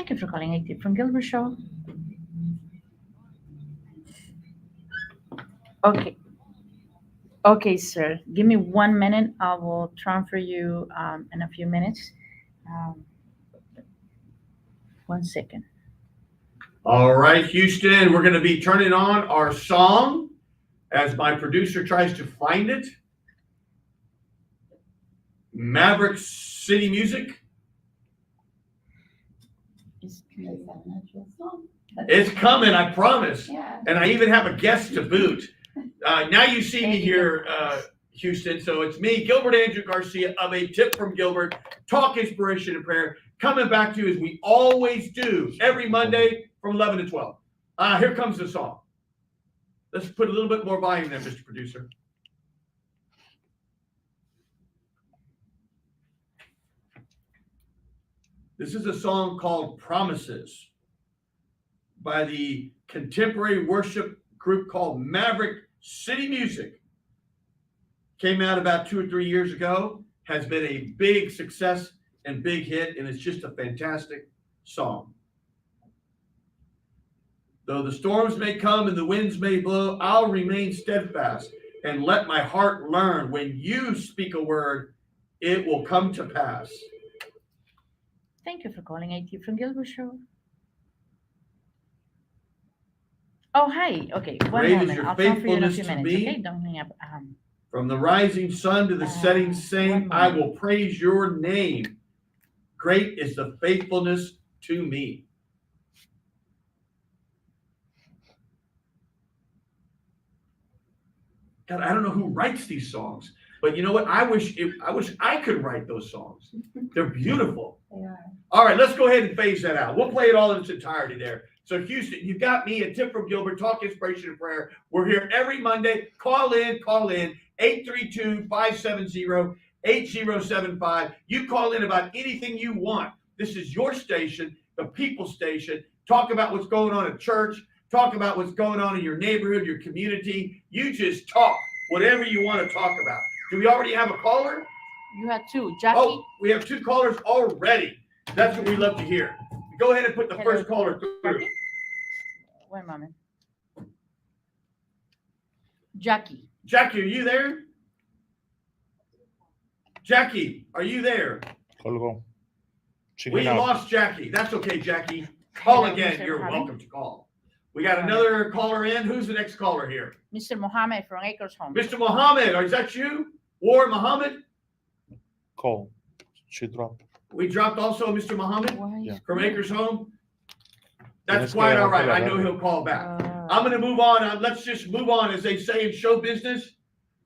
Thank you for calling a tip from Gilbert Show. Okay, okay, sir. Give me 1 minute. I will transfer you in a few minutes. Um, 1 second. All right, Houston, we're going to be turning on our song as my producer tries to find it. Maverick City Music. It's coming, I promise. Yeah. And I even have a guest to boot. Now you see me here, Houston. So it's me, Gilbert Andrew Garcia, of A Tip from Gilbert, Talk Inspiration and Prayer, coming back to you as we always do every Monday from 11 to 12. Here comes the song. Let's put a little bit more volume there, Mr. Producer. This is a song called Promises by the contemporary worship group called Maverick City Music. Came out about 2 or 3 years ago, has been a big success and big hit, and it's just a fantastic song. Though the storms may come and the winds may blow, I'll remain steadfast and let my heart learn when you speak a word, it will come to pass. Thank you for calling a tip from Gilbert Show. Oh, hi. Okay, one Great is moment. your I'll transfer you in a faithfulness few to minutes. me. Okay, don't hang up. From the rising sun to the setting 1 same, I moment. will praise your name. Great is the faithfulness to me. God, I don't know who writes these songs, but you know what? I wish I could write those songs. They're beautiful. They are. All right, let's go ahead and phase that out. We'll play it all in its entirety there. So, Houston, you got me, A Tip from Gilbert, Talk Inspiration and Prayer. We're here every Monday. Call in, 832-570-8075. You call in about anything you want. This is your station, the People Station. Talk about what's going on at church. Talk about what's going on in your neighborhood, your community. You just talk, whatever you want to talk about. Do we already have a caller? You had two. Jackie? Oh, we have 2 callers already. That's what we love to hear. Go ahead and put the Hello, first caller through. Jackie? 1 moment. Jackie. Jackie, are you there? Jackie, are you there? Colgó. We Chicken out. lost Jackie. That's okay, Jackie. Call Hello, again. Mr. You're Mohammed. welcome to call. We got another caller in. Who's the next caller here? Mr. Mohammed from Acres Home. Mr. Mohammed, is that you? War Mohammed? Call. She dropped. We dropped also Mr. Mohammed Why? Yeah. from Acres Home. That's Tienes quite que all right. I dejar know de he'll call back. Uh, I'm going to move on. Let's just move on, as they say in show business.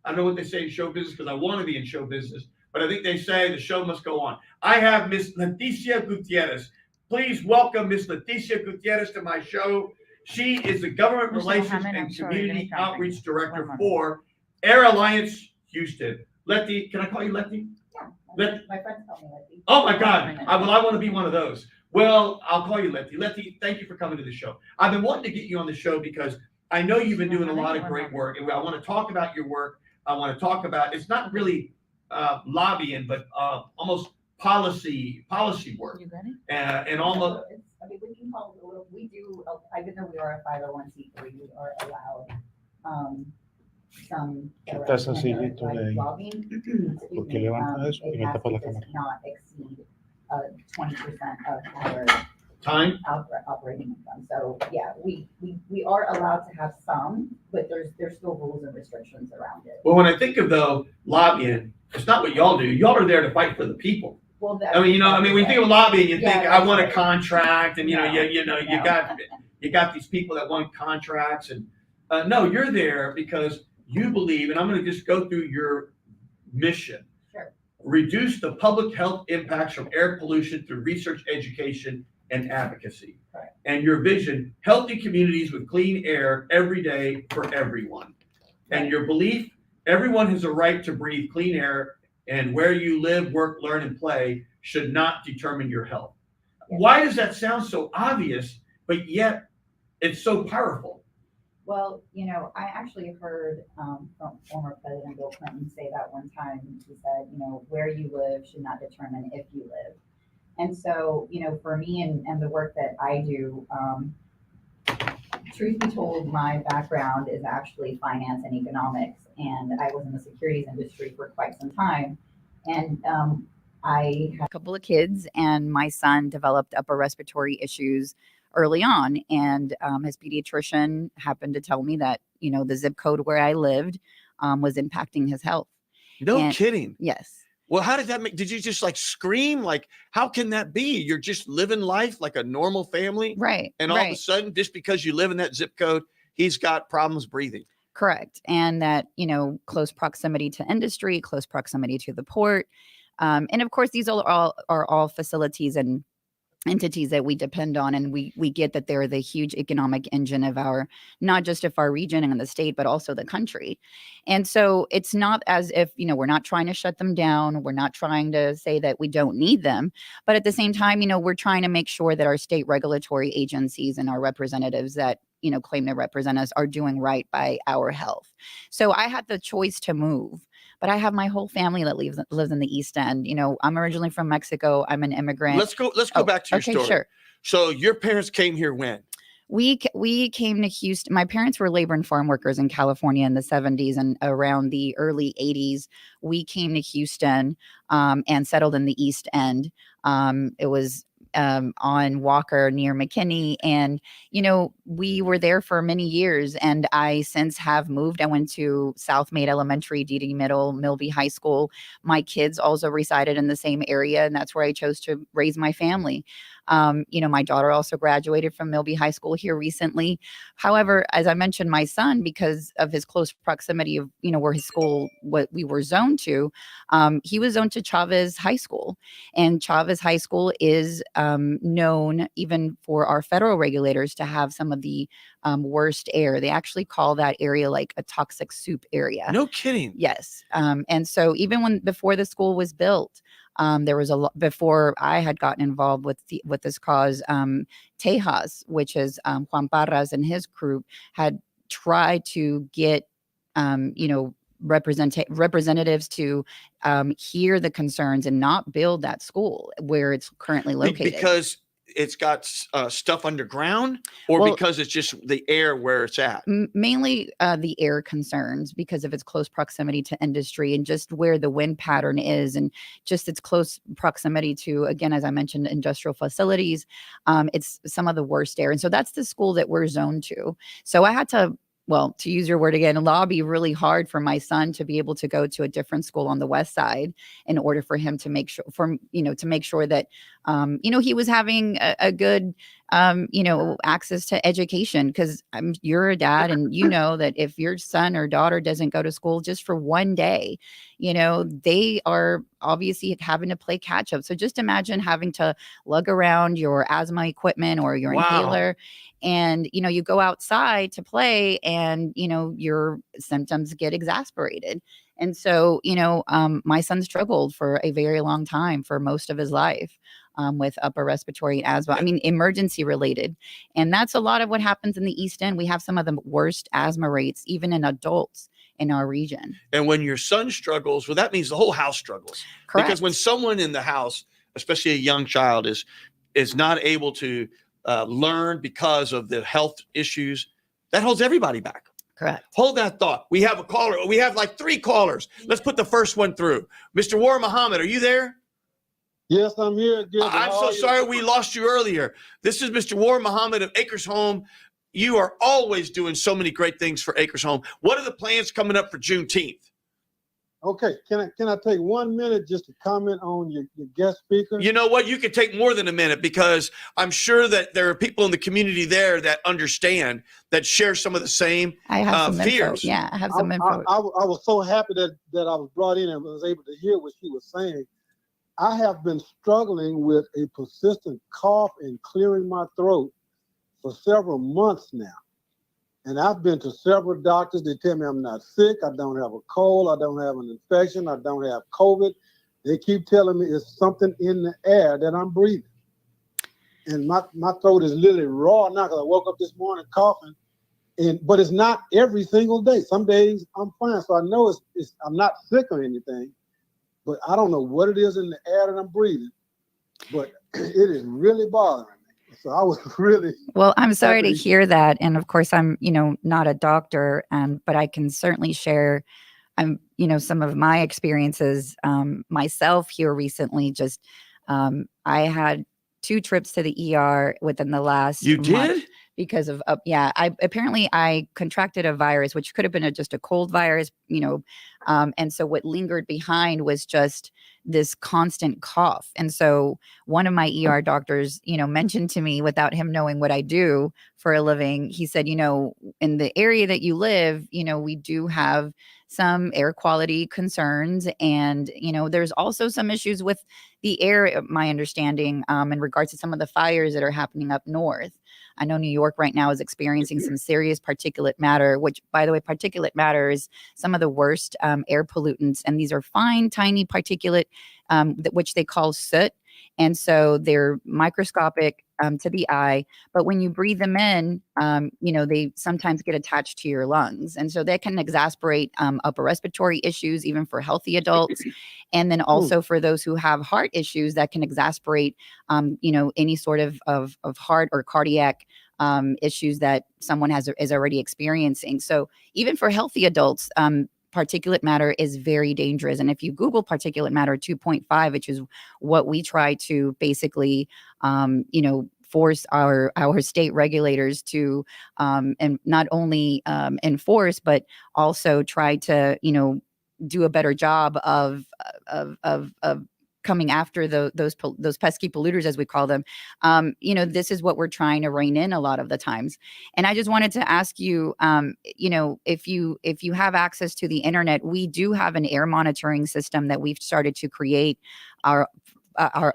I don't know what they say in show business because I want to be in show business, but I think they say the show must go on. I have Miss Leticia Gutierrez. Please welcome Miss Leticia Gutierrez to my show. She is the Government Mr. Relations Mohammed, I'm and sorry, let me Community transfer you. Outreach Director 1 moment. for Air Alliance Houston. Letty, can I call you Letty? Yeah. Let- My friends call me Letty. Oh my God. I want to be one of those. Well, I'll call you Letty. Letty, thank you for coming to the show. I've been wanting to get you on the show because I know you've been doing a lot of great work, and I want to talk about your work. I want to talk about, it's not really lobbying, but almost policy work. You got it? And almost, I mean, we can call it a little, we do, even though we are a 501c3, we are allowed some. Estás sencillito de ahí. Lobbying. Porque levanta eso y It me has tapa la to just cámara. not exceed 20% of our time. operating income. So yeah, we are allowed to have some, but there's still rules and restrictions around it. Well, when I think of though lobbying, it's not what y'all do. Y'all are there to fight for the people. Well, I mean, when you think of lobbying, you think Yeah, I want a that's right. contract, and you No. got these people that want contracts, and no, you're there because you believe, and I'm going to just go through your mission. Sure. Reduce the public health impacts from air pollution through research, education, and advocacy. Right. And your vision: healthy communities with clean air every day for everyone. And your belief: everyone has a right to breathe clean air, and where you live, work, learn, and play should not determine your health. Yes. Why does that sound so obvious, but yet it's so powerful? Well, I actually heard from former President Bill Clinton say that one time. He said, where you live should not determine if you live. And so, for me and the work that I do, truth be told, my background is actually finance and economics, and I was in the securities industry for quite some time. And I had a couple of kids, and my son developed upper respiratory issues early on. And his pediatrician happened to tell me that, the zip code where I lived was impacting his health. No kidding. Yes. Well, how did that make? Did you just like scream? Like, how can that be? You're just living life like a normal family, Right. and all of a sudden, just because you live in that zip code, he's got problems breathing. Correct. And that, close proximity to industry, close proximity to the port. And of course, these are all facilities and entities that we depend on, and we get that they're the huge economic engine of not just of our region and the state, but also the country. And so it's not as if, we're not trying to shut them down, we're not trying to say that we don't need them, but at the same time, we're trying to make sure that our state regulatory agencies and our representatives that claim to represent us are doing right by our health. So I had the choice to move, but I have my whole family that lives in the East End. I'm originally from Mexico. I'm an immigrant. Let's go back to your story. Sure. So your parents came here when? We came to Houston. My parents were labor and farm workers in California in the 70s, and around the early 80s, we came to Houston and settled in the East End. It was on Walker near McKinney. And, we were there for many years, and I since have moved. I went to South Maid Elementary, DD Middle, Milby High School. My kids also resided in the same area, and that's where I chose to raise my family. My daughter also graduated from Milby High School here recently. However, as I mentioned, my son, because of his close proximity of, where his school, what we were zoned to, he was zoned to Chavez High School. And Chavez High School is known even for our federal regulators to have some of the worst air. They actually call that area like a toxic soup area. No kidding. Yes. And so even before the school was built, there was a lot before I had gotten involved with this cause. Tejas, which is Juan Parras and his group, had tried to get representatives to hear the concerns and not build that school where it's currently located. Because it's got stuff underground, or because it's just the air where it's at? Mainly the air concerns because of its close proximity to industry and just where the wind pattern is, and just its close proximity to, again, as I mentioned, industrial facilities. It's some of the worst air. And so that's the school that we're zoned to. So I had to, to use your word again, lobby really hard for my son to be able to go to a different school on the west side in order for him to make sure, to make sure that, he was having a good, access to education. Because you're a dad, and that if your son or daughter doesn't go to school just for one day, they are obviously having to play catch up. So just imagine having to lug around your asthma equipment or your inhaler. And, you go outside to play and, your symptoms get exacerbated. And so, my son struggled for a very long time, for most of his life, with upper respiratory asthma. I mean, emergency related. And that's a lot of what happens in the East End. We have some of the worst asthma rates, even in adults in our region. And when your son struggles, well, that means the whole house struggles. Correct. Because when someone in the house, especially a young child, is not able to learn because of the health issues, that holds everybody back. Correct. Hold that thought. We have a caller. We have like 3 callers. Let's put the first one through. Mr. War Muhammad, are you there? Yes, I'm here. I'm so sorry we lost you earlier. This is Mr. War Muhammad of Acres Home. You are always doing so many great things for Acres Home. What are the plans coming up for Juneteenth? Okay, can I take 1 minute just to comment on your guest speaker? You know what? You could take more than a minute, because I'm sure that there are people in the community there that understand, that share some of the same fears. Yeah, I have some info. I was so happy that I was brought in and was able to hear what she was saying. I have been struggling with a persistent cough and clearing my throat for several months now. And I've been to several doctors. They tell me I'm not sick. I don't have a cold. I don't have an infection. I don't have COVID. They keep telling me it's something in the air that I'm breathing. And my throat is literally raw now, because I woke up this morning coughing. But it's not every single day. Some days I'm fine. So I know I'm not sick or anything. But I don't know what it is in the air that I'm breathing. but it is really bothering me. So I was really Well, I'm sorry to happy. hear that. And of course, I'm, not a doctor, but I can certainly share, some of my experiences myself here recently. Just, I had 2 trips to the ER within the last You month did? because of, I contracted a virus, which could have been just a cold virus, and so what lingered behind was just this constant cough. And so one of my ER doctors, mentioned to me, without him knowing what I do for a living, he said, in the area that you live, we do have some air quality concerns. And, there's also some issues with the air, my understanding, in regards to some of the fires that are happening up north. I know New York right now is experiencing some serious particulate matter, which, by the way, particulate matter is some of the worst air pollutants. And these are fine, tiny particulate, which they call soot. And so they're microscopic to the eye. But when you breathe them in, they sometimes get attached to your lungs. And so that can exacerbate upper respiratory issues, even for healthy adults. And then also for those who have heart issues, that can exacerbate, any sort of heart or cardiac issues that someone is already experiencing. So even for healthy adults, particulate matter is very dangerous. And if you Google particulate matter 2.5, which is what we try to basically, force our state regulators to, and not only enforce, but also try to, do a better job of coming after those pesky polluters, as we call them. This is what we're trying to rein in a lot of the times. And I just wanted to ask you, if you have access to the internet, we do have an air monitoring system that we've started to create our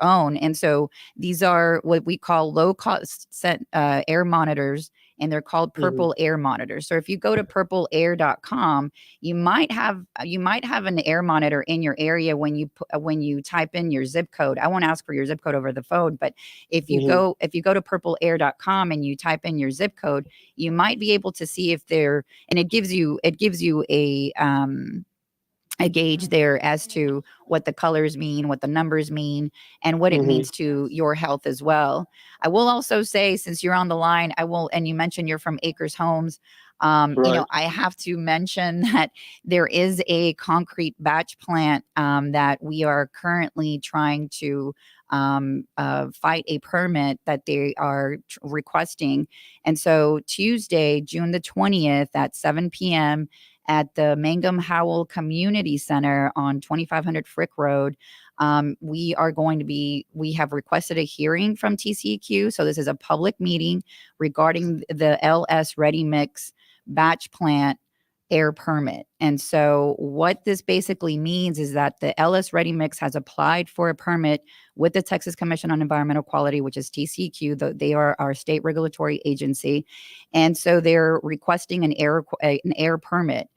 own. And so these are what we call low cost air monitors, and they're called purple air monitors. So if you go to purpleair.com, you might have an air monitor in your area when you type in your zip code. I won't ask for your zip code over the phone, but if you go to purpleair.com and you type in your zip code, you might be able to see if they're, and it gives you a gauge there as to what the colors mean, what the numbers mean, and what it means to your health as well. I will also say, since you're on the line, and you mentioned you're from Acres Homes, Right. I have to mention that there is a concrete batch plant that we are currently trying to fight a permit that they are requesting. And so Tuesday, June the 20th at 7 p.m., at the Mangum Howell Community Center on 2500 Frick Road. We have requested a hearing from TCEQ. So this is a public meeting regarding the LS Ready Mix batch plant air permit. And so what this basically means is that the LS Ready Mix has applied for a permit with the Texas Commission on Environmental Quality, which is TCEQ. They are our state regulatory agency. And so they're requesting an air permit.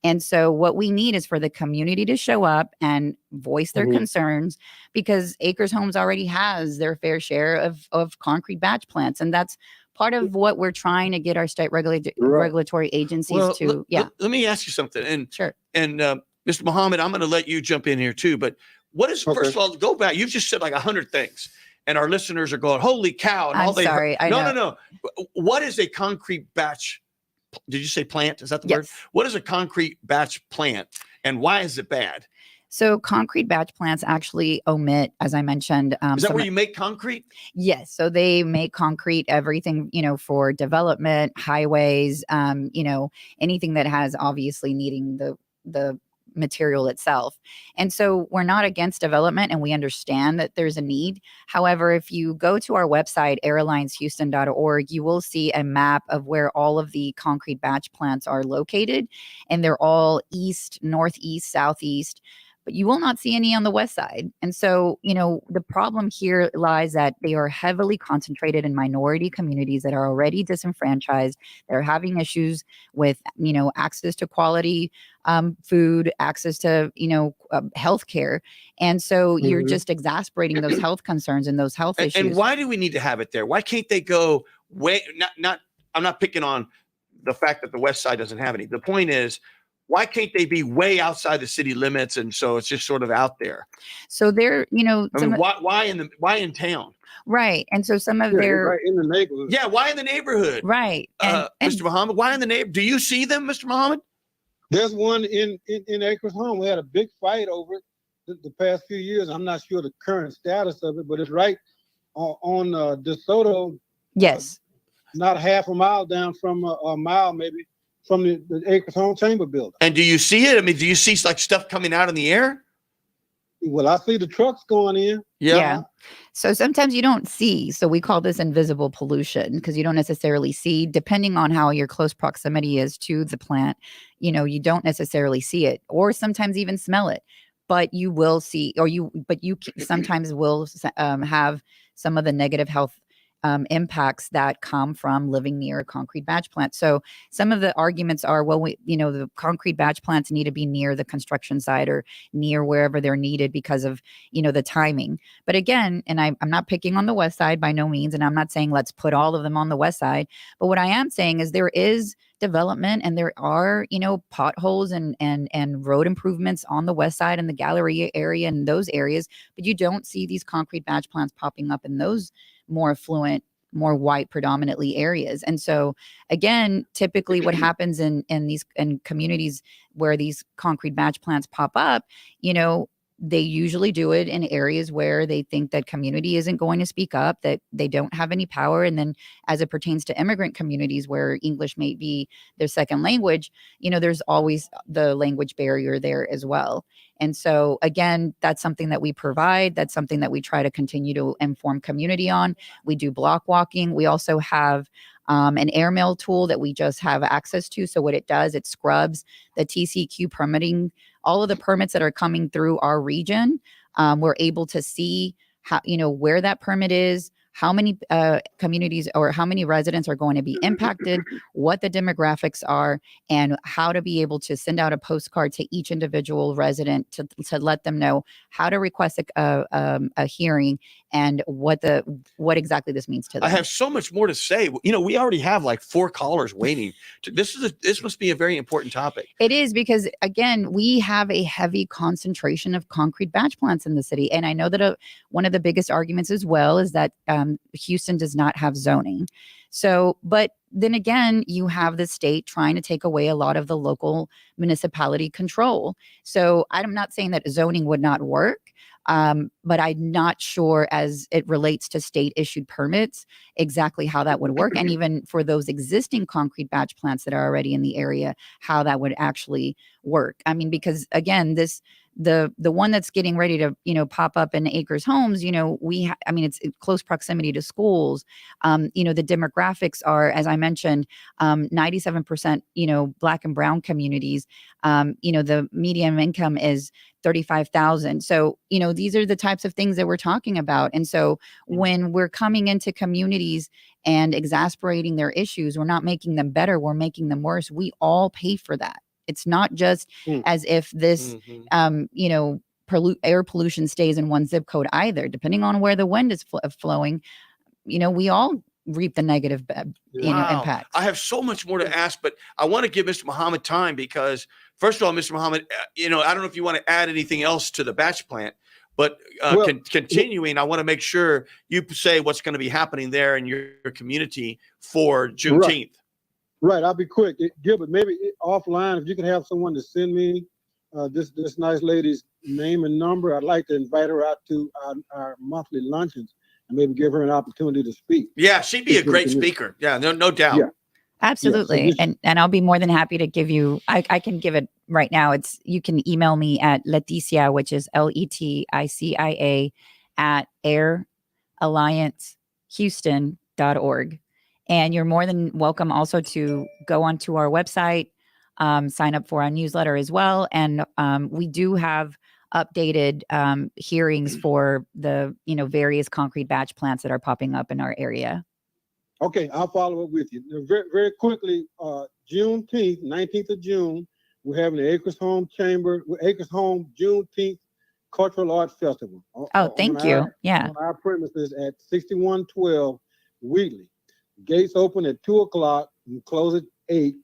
And so what we need is for the community to show up and voice their concerns, because Acres Homes already has their fair share of concrete batch plants. And that's part of what we're trying to get our state regulatory agencies to. Let me ask you something. And sure. And Mr. Muhammad, I'm going to let you jump in here too. But what is, first of all, go back. You've just said like 100 things, and our listeners are going, holy cow. And I'm all they sorry. I know. No. What is a concrete batch? Did you say plant? Is that the word? Yes. What is a concrete batch plant, and why is it bad? So concrete batch plants actually omit, as I mentioned. Is that where you make concrete? Yes. So they make concrete, everything, for development, highways, anything that has obviously needing the material itself. And so we're not against development, and we understand that there's a need. However, if you go to our website, airalliancehouston.org, you will see a map of where all of the concrete batch plants are located, and they're all east, northeast, southeast, but you will not see any on the west side. And so, the problem here lies that they are heavily concentrated in minority communities that are already disenfranchised. They're having issues with, access to quality food, access to, healthcare. And so you're just exasperating those health concerns and those health issues. And why do we need to have it there? Why can't they go I'm not picking on the fact that the west side doesn't have any. The point is, Why can't they be way outside the city limits? And so it's just sort of out there. So they're, I mean, why in town? right. And so some of Yeah, their, right in the neighborhood. Yeah, why in the neighborhood? right. And Mr. Muhammad, why in the neighborhood? Do you see them, Mr. Muhammad? There's one in Acres Home. We had a big fight over it the past few years. I'm not sure the current status of it, but it's right on DeSoto. yes. Not half a mile down from a mile maybe from the Acres Home Chamber building. And do you see it? I mean, do you see like stuff coming out in the air? Well, I see the trucks going in. Yeah. So sometimes you don't see. So we call this invisible pollution because you don't necessarily see, depending on how your close proximity is to the plant, you don't necessarily see it or sometimes even smell it, but you will see, but you sometimes will have some of the negative health impacts that come from living near a concrete batch plant. So some of the arguments are, well, the concrete batch plants need to be near the construction site or near wherever they're needed because of, the timing. But again, and I'm not picking on the west side by no means, and I'm not saying let's put all of them on the west side. But what I am saying is there is development and there are, potholes and road improvements on the west side and the Galleria area and those areas, but you don't see these concrete batch plants popping up in those more affluent, more white predominantly areas. And so again, typically what happens in communities where these concrete batch plants pop up, they usually do it in areas where they think that community isn't going to speak up, that they don't have any power. And then as it pertains to immigrant communities where English may be their second language, there's always the language barrier there as well. And so again, that's something that we provide. That's something that we try to continue to inform community on. We do block walking. We also have an airmail tool that we just have access to. So what it does, it scrubs the TCQ permitting, all of the permits that are coming through our region. We're able to see how, where that permit is, how many communities or how many residents are going to be impacted, what the demographics are, and how to be able to send out a postcard to each individual resident to let them know how to request a hearing and what exactly this means to them. I have so much more to say. We already have like 4 callers waiting. This must be a very important topic. It is because, again, we have a heavy concentration of concrete batch plants in the city. And I know that one of the biggest arguments as well is that Houston does not have zoning. So, but then again, you have the state trying to take away a lot of the local municipality control. So I'm not saying that zoning would not work. But I'm not sure as it relates to state issued permits, exactly how that would work. And even for those existing concrete batch plants that are already in the area, how that would actually work. I mean, because again, the one that's getting ready to, pop up in Acres Homes, it's in close proximity to schools. The demographics are, as I mentioned, 97%, Black and brown communities. The median income is 35,000. So, these are the types of things that we're talking about. And so when we're coming into communities and exasperating their issues, we're not making them better, we're making them worse. We all pay for that. It's not just as if this, air pollution stays in one zip code either. Depending on where the wind is flowing, we all reap the negative, impacts. I have so much more to ask, but I want to give Mr. Muhammad time because, first of all, Mr. Muhammad, I don't know if you want to add anything else to the batch plant, but continuing, I want to make sure you say what's going to be happening there in your community for Juneteenth. Right, I'll be quick. Gilbert, maybe offline, if you could have someone to send me this nice lady's name and number, I'd like to invite her out to our monthly luncheons and maybe give her an opportunity to speak. Yeah, she'd be a great speaker. Yeah, no doubt. Yeah. Absolutely. Yeah, so and I'll be more than happy to give you, I can give it right now. You can email me at Leticia, which is LETICIA @airalliancehouston.org. And you're more than welcome also to go onto our website, sign up for our newsletter as well. And we do have updated hearings for the various concrete batch plants that are popping up in our area. Okay, I'll follow up with you. Very, very quickly, Juneteenth, 19th of June, we're having the Acres Home Juneteenth Cultural Arts Festival. Thank you. On our premises at 6112 Wheatley. Gates open at 2:00 and close at 8.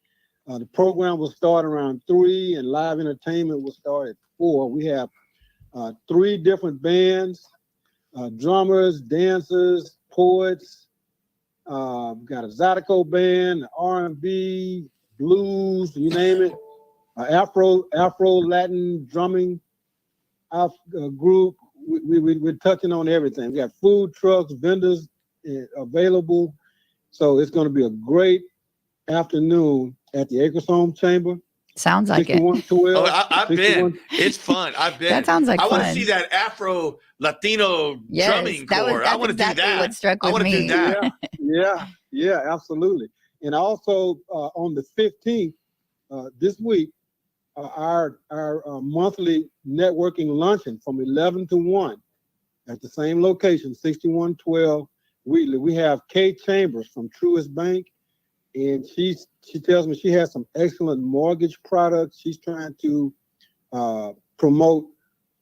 The program will start around 3, and live entertainment will start at 4. We have 3 different bands, drummers, dancers, poets. Got a Zydeco band, R&B, blues, you name it. Afro Latin drumming group. We're touching on everything. We got food trucks, vendors available. So it's going to be a great afternoon at the Acres Home Chamber. Sounds like it. 6112. I've been. It's fun. I've been. That sounds like I want to fun. see that Afro Latino drumming corps. I That's want to exactly do that. what struck I with want to do me. that. Yeah, absolutely. And also on the 15th, this week, our monthly networking luncheon from 11 to 1 at the same location, 6112 Wheatley. We have Kay Chambers from Truist Bank, and she tells me she has some excellent mortgage products. She's trying to promote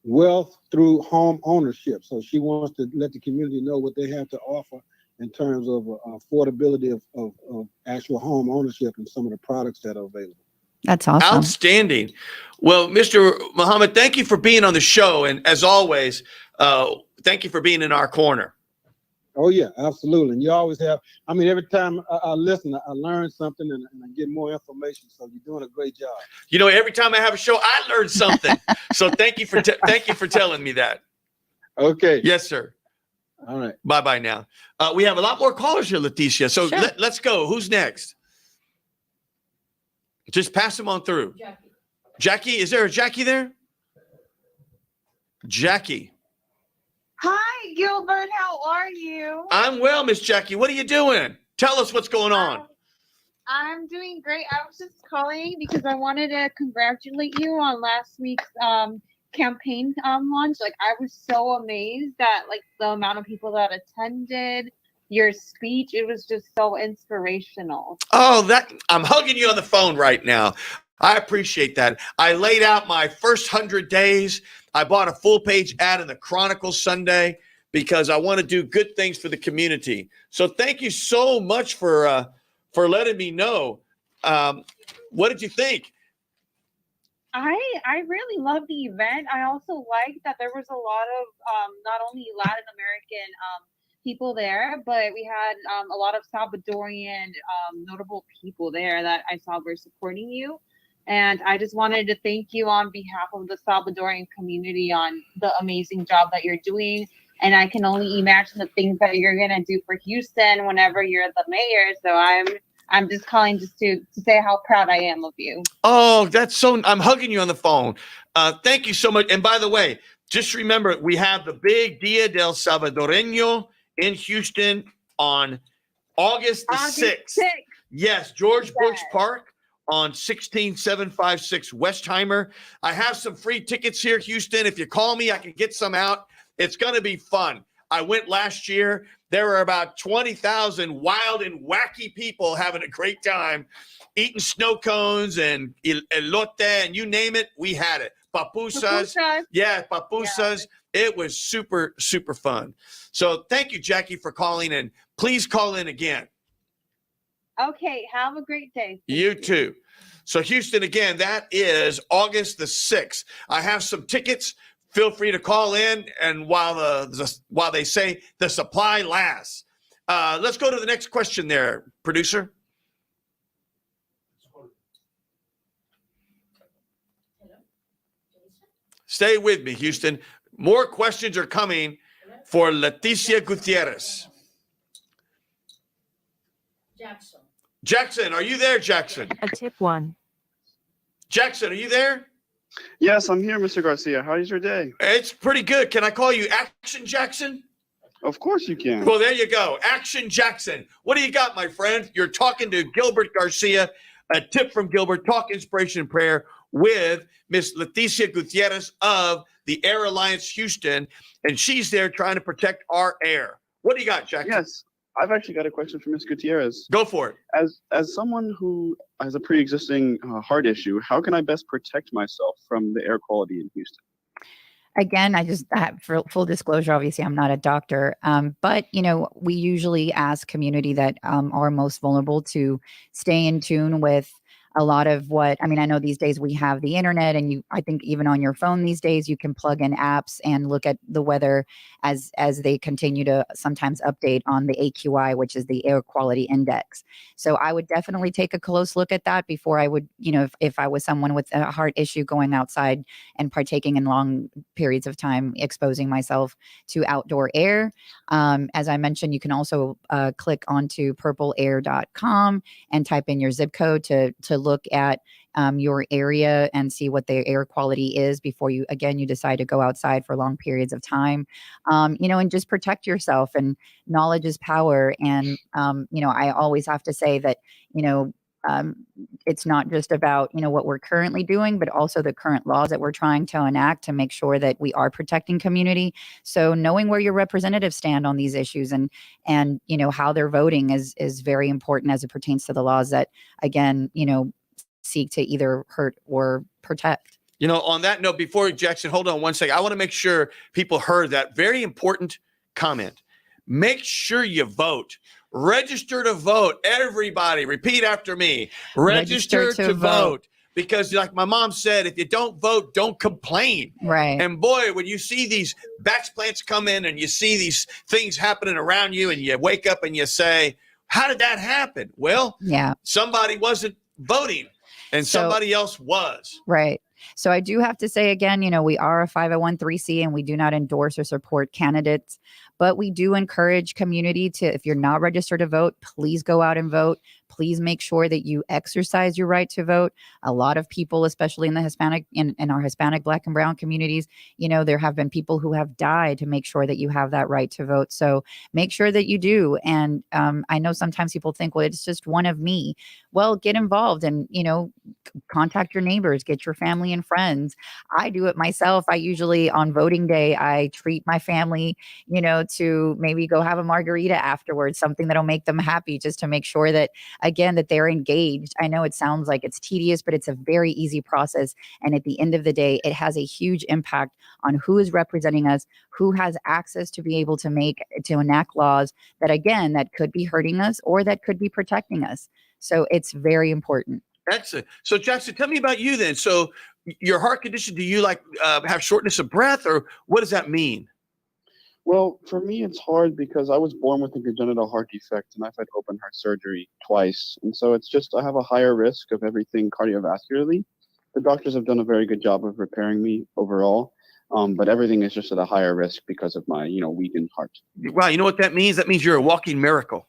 wealth through home ownership. So she wants to let the community know what they have to offer in terms of affordability of actual home ownership and some of the products that are available. That's awesome. Outstanding. Well, Mr. Muhammad, thank you for being on the show. And as always, thank you for being in our corner. Oh, yeah, absolutely. And you always have, I mean, every time I listen, I learn something and I get more information. So you're doing a great job. You know, every time I have a show, I learn something. So thank you for telling me that. Okay. Yes, sir. All right. Bye-bye now. We have a lot more callers here, Leticia. So Sure. let's go. Who's next? Just pass them on through. Jackie, is there a Jackie there? Jackie. Hi, Gilbert. How are you? I'm well, Miss Jackie. What are you doing? Tell us what's going on. I'm doing great. I was just calling because I wanted to congratulate you on last week's campaign launch. Like, I was so amazed at like the amount of people that attended your speech. It was just so inspirational. Oh, I'm hugging you on the phone right now. I appreciate that. I laid out my first 100 days. I bought a full page ad in the Chronicle Sunday because I want to do good things for the community. So thank you so much for letting me know. What did you think? I really loved the event. I also liked that there was a lot of not only Latin American people there, but we had a lot of Salvadorian notable people there that I saw were supporting you. And I just wanted to thank you on behalf of the Salvadorian community on the amazing job that you're doing. And I can only imagine the things that you're gonna do for Houston whenever you're the mayor. So I'm just calling just to say how proud I am of you. Oh, I'm hugging you on the phone. Thank you so much. And by the way, just remember, we have the big Dia del Salvadoreño in Houston on August the 6th. Yes, George Bush Park on 16756 Westheimer. I have some free tickets here, Houston. If you call me, I can get some out. It's going to be fun. I went last year. There were about 20,000 wild and wacky people having a great time, eating snow cones and elote and you name it, we had it. Papusas. Yeah, papusas. Yeah. It was super, super fun. So thank you, Jackie, for calling in. Please call in again. Okay, have a great day. You too. So Houston, again, that is August the 6th. I have some tickets. Feel free to call in, and while they say the supply lasts. Let's go to the next question there, producer. Stay with me, Houston. More questions are coming for Leticia Gutierrez. Jackson, are you there, Jackson? A tip one. Jackson, are you there? Yes, I'm here, Mr. Garcia. How is your day? It's pretty good. Can I call you Action Jackson? Of course you can. Well, there you go. Action Jackson. What do you got, my friend? You're talking to Gilbert Garcia. A tip from Gilbert. Talk Inspiration and Prayer with Miss Leticia Gutierrez of the Air Alliance Houston. And she's there trying to protect our air. What do you got, Jackson? Yes. I've actually got a question for Ms. Gutierrez. Go for it. As someone who has a pre-existing heart issue, how can I best protect myself from the air quality in Houston? Again, for full disclosure, obviously I'm not a doctor, but we usually ask community that are most vulnerable to stay in tune with a lot of what, I mean, I know these days we have the internet, and I think even on your phone these days, you can plug in apps and look at the weather as they continue to sometimes update on the AQI, which is the air quality index. So I would definitely take a close look at that before I would, if I was someone with a heart issue, going outside and partaking in long periods of time, exposing myself to outdoor air. As I mentioned, you can also click onto purpleair.com and type in your zip code to look at your area and see what the air quality is before you decide to go outside for long periods of time. And just protect yourself. And knowledge is power. And I always have to say that um, it's not just about what we're currently doing, but also the current laws that we're trying to enact to make sure that we are protecting community. So knowing where your representatives stand on these issues and how they're voting is very important as it pertains to the laws that again seek to either hurt or protect. On that note, before Jackson, hold on one second. I want to make sure people heard that very important comment. Make sure you vote. Register to vote. Everybody, repeat after me. Register to vote. Because like my mom said, if you don't vote, don't complain. Right. And boy, when you see these plants come in and you see these things happening around you and you wake up and you say, how did that happen? Well, yeah, somebody wasn't voting and somebody else was. Right. So I do have to say again, we are a 501(c) and we do not endorse or support candidates, but we do encourage community to, if you're not registered to vote, please go out and vote. Please make sure that you exercise your right to vote. A lot of people, especially in the Hispanic, in our Hispanic, Black, and Brown communities, there have been people who have died to make sure that you have that right to vote. So make sure that you do. And I know sometimes people think, well, it's just one of me. Well, get involved and, contact your neighbors, get your family and friends. I do it myself. I usually on voting day, I treat my family, to maybe go have a margarita afterwards, something that'll make them happy, just to make sure that, again, that they're engaged. I know it sounds like it's tedious, but it's a very easy process. And at the end of the day, it has a huge impact on who is representing us, who has access to be able to enact laws that, again, that could be hurting us or that could be protecting us. So it's very important. Excellent. So Jackson, tell me about you then. So your heart condition, do you have shortness of breath, or what does that mean? Well, for me, it's hard because I was born with a congenital heart defect and I've had open heart surgery twice. And so it's just, I have a higher risk of everything cardiovascularly. The doctors have done a very good job of repairing me overall. But everything is just at a higher risk because of my, weakened heart. Wow. You know what that means? That means you're a walking miracle.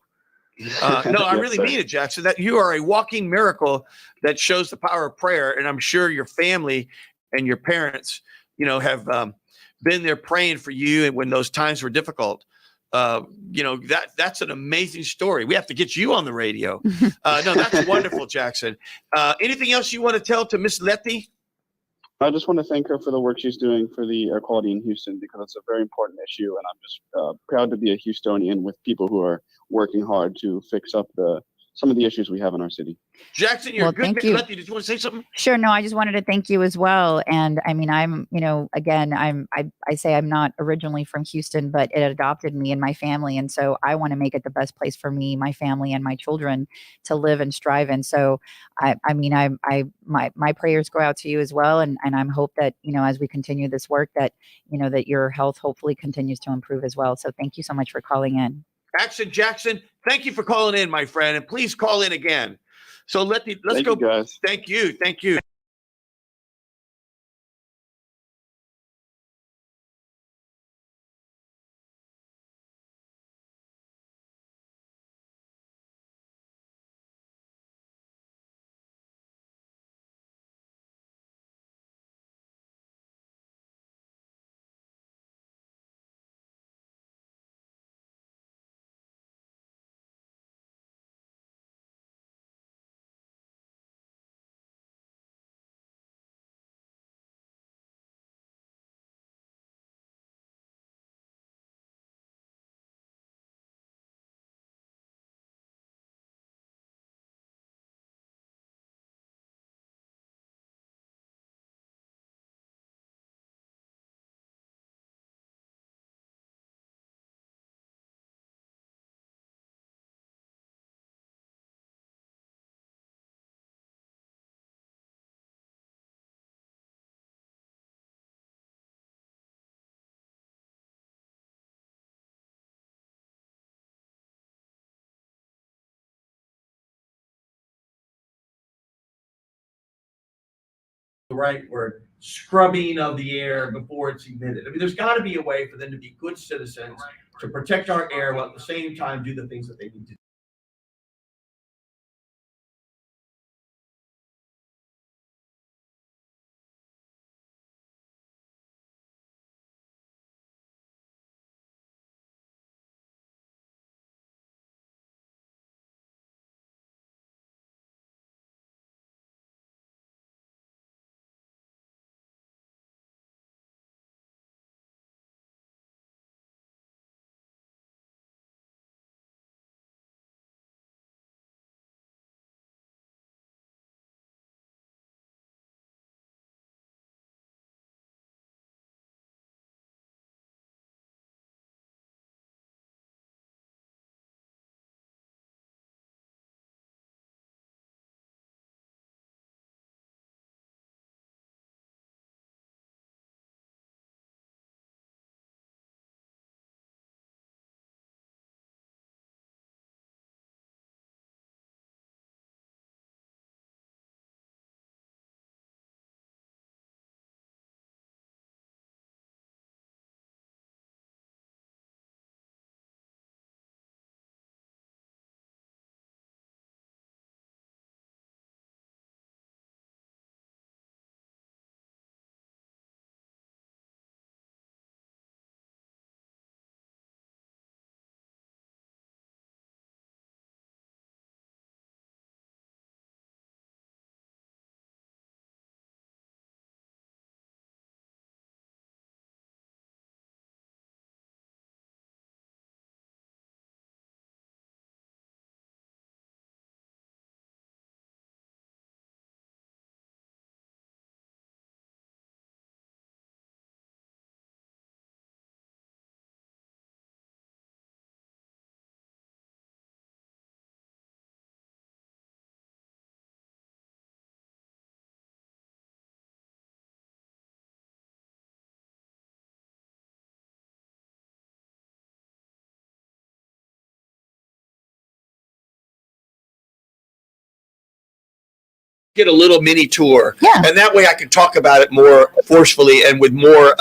No, I really mean it, Jackson, that you are a walking miracle that shows the power of prayer. And I'm sure your family and your parents, have been there praying for you. And when those times were difficult, that's an amazing story. We have to get you on the radio. No, that's wonderful, Jackson. Anything else you want to tell to Miss Letty? I just want to thank her for the work she's doing for the air quality in Houston, because it's a very important issue. And I'm just proud to be a Houstonian with people who are working hard to fix up some of the issues we have in our city. Jackson, you're good. Thank you. Letty, did you want to say something? Sure. No, I just wanted to thank you as well. And I mean, I'm, again, I say I'm not originally from Houston, but it adopted me and my family. And so I want to make it the best place for me, my family, and my children to live and strive in. So my prayers go out to you as well. And I'm hope that, as we continue this work that, that your health hopefully continues to improve as well. So thank you so much for calling in. Jackson, thank you for calling in, my friend, and please call in again. So let's Thank go. You guys. Thank you. right word, scrubbing of the air before it's emitted. I mean, there's got to be a way for them to be good citizens, to protect our air while at the same time do the things that they need to do. Get a little mini tour, Yeah. and that way I can talk about it more forcefully and with more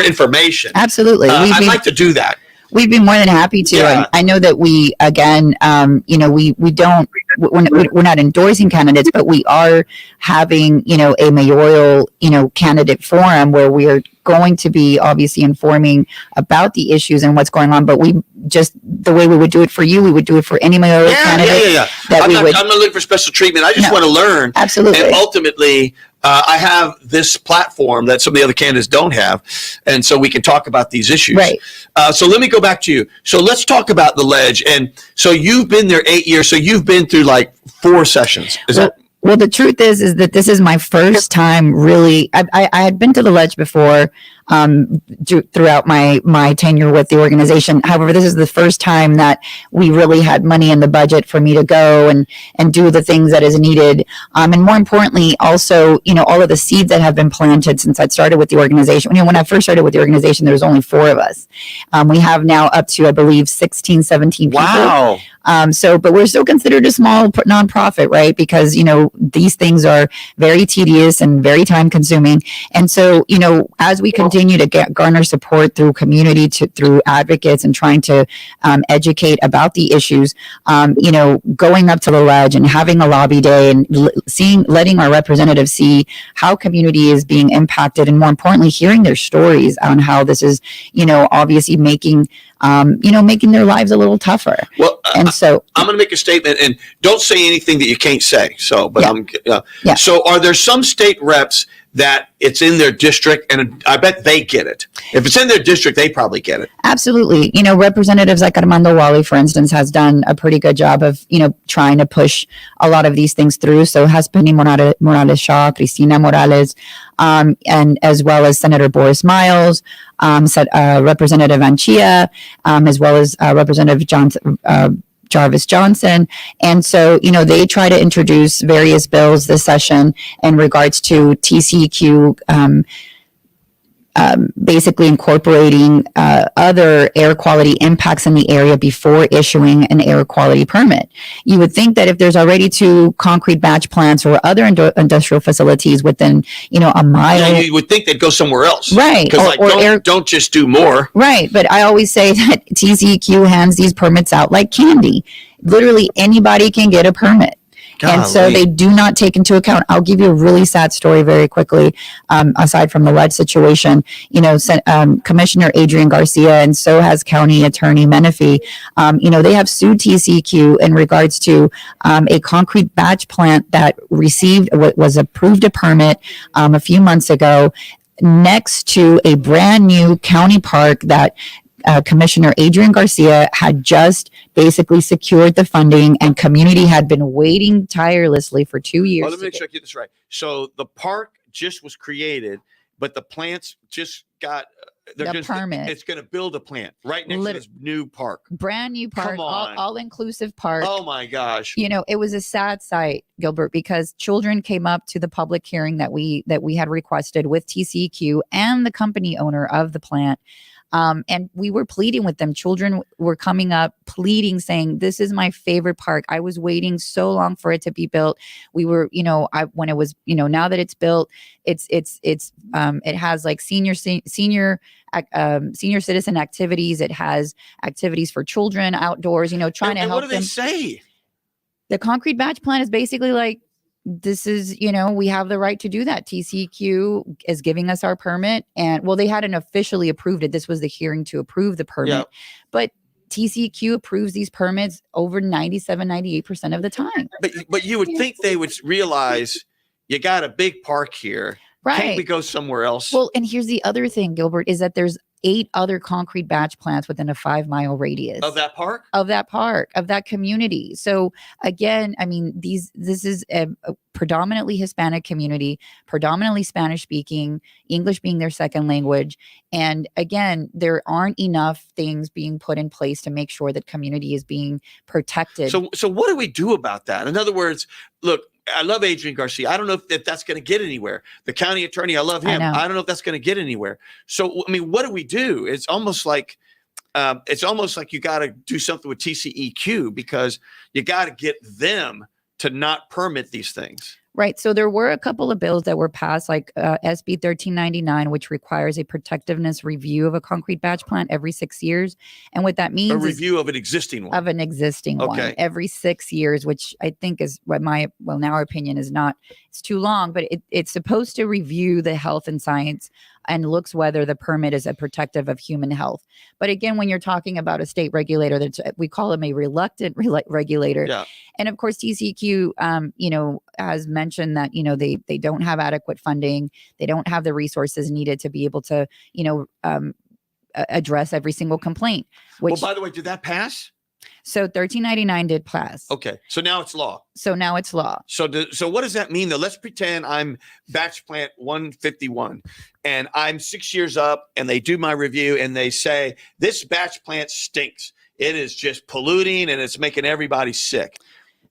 information. Absolutely. I'd like to do that. We'd be more than happy to. Yeah. I know that we, again, we don't, we're not endorsing candidates, but we are having, a mayoral, candidate forum where we're going to be obviously informing about the issues and what's going on. But we just, the way we would do it for you, we would do it for any mayoral candidate. That I'm not looking for special treatment. I just want to learn. Absolutely. And ultimately, I have this platform that some of the other candidates don't have, and so we can talk about these issues. Right. So let me go back to you. So let's talk about the ledge. And so you've been there 8 years. So you've been through like 4 sessions. Well, the truth is that this is my first time really. I had been to the ledge before throughout my tenure with the organization. However, this is the first time that we really had money in the budget for me to go and do the things that is needed. And more importantly, also, all of the seeds that have been planted since I started with the organization. When I first started with the organization, there was only 4 of us. We have now up to, I believe, 16, 17 people. Wow. But we're still considered a small nonprofit, right? Because, these things are very tedious and very time consuming. And so, as we continue to garner support through community, through advocates and trying to educate about the issues, going up to the ledge and having a lobby day and letting our representatives see how community is being impacted, and more importantly, hearing their stories on how this is, obviously making their lives a little tougher. Well, and so I'm going to make a statement, and don't say anything that you can't say. So, but Yeah. So, are there some state reps that it's in their district, and I bet they get it? If it's in their district, they probably get it. Absolutely. Representatives like Armando Wally, for instance, has done a pretty good job of, trying to push a lot of these things through. So has Penny Morales Shaw, Cristina Morales, and as well as Senator Boris Miles, Representative Anchia, as well as Representative Jarvis Johnson. And so, they try to introduce various bills this session in regards to TCEQ basically incorporating other air quality impacts in the area before issuing an air quality permit. You would think that if there's already 2 concrete batch plants or other industrial facilities within, a mile. Yeah, you would think they'd go somewhere else. Right. Because don't just do more. Right. But I always say that TCEQ hands these permits out like candy. Literally anybody can get a permit. And so they do not take into account. I'll give you a really sad story very quickly. Aside from the lead situation, Commissioner Adrian Garcia, and so has County Attorney Menifee. They have sued TCQ in regards to a concrete batch plant that was approved a permit a few months ago next to a brand new county park that Commissioner Adrian Garcia had just basically secured the funding, and community had been waiting tirelessly for 2 years. Well, let me make sure I get this right. So the park just was created, but the plants just got the permit. It's going to build a plant right next to this new park. Brand new park, Come on. all-inclusive park. Oh my gosh. It was a sad sight, Gilbert, because children came up to the public hearing that we had requested with TCEQ and the company owner of the plant. And we were pleading with them. Children were coming up, pleading, saying, "This is my favorite park. I was waiting so long for it to be built." We were, when it was, now that it's built, it has like senior citizen activities. It has activities for children outdoors. Trying to help them. What do they say? The concrete batch plant is basically like, this is, we have the right to do that. TCQ is giving us our permit, and they hadn't officially approved it. This was the hearing to approve the permit, yeah. But TCQ approves these permits over 98% of the time. But you would think they would realize you got a big park here. Right. Can't we go somewhere else? Well, and here's the other thing, Gilbert, is that there's 8 other concrete batch plants within a 5-mile radius of that park, of that community. So again, I mean, this is a predominantly Hispanic community, predominantly Spanish speaking, English being their second language. And again, there aren't enough things being put in place to make sure that community is being protected. So what do we do about that? In other words, look, I love Adrian Garcia. I don't know if that's going to get anywhere. The county attorney, I love him. I don't know if that's going to get anywhere. So, I mean, what do we do? It's almost like you got to do something with TCEQ, because you got to get them to not permit these things. Right. So there were a couple of bills that were passed, like SB 1399, which requires a protectiveness review of a concrete batch plant every 6 years. And what that means is a review of an existing one. Of an existing one every 6 years, which I think is what now our opinion is not, it's too long, but it's supposed to review the health and science and looks whether the permit is a protective of human health. But again, when you're talking about a state regulator, we call them a reluctant regulator. Yeah. And of course, TCEQ, has mentioned that, they don't have adequate funding. They don't have the resources needed to be able to, address every single complaint. Well, by the way, did that pass? So 1399 did pass. Okay. So now it's law. So what does that mean though? Let's pretend I'm batch plant 151 and I'm 6 years up, and they do my review and they say, this batch plant stinks. It is just polluting and it's making everybody sick.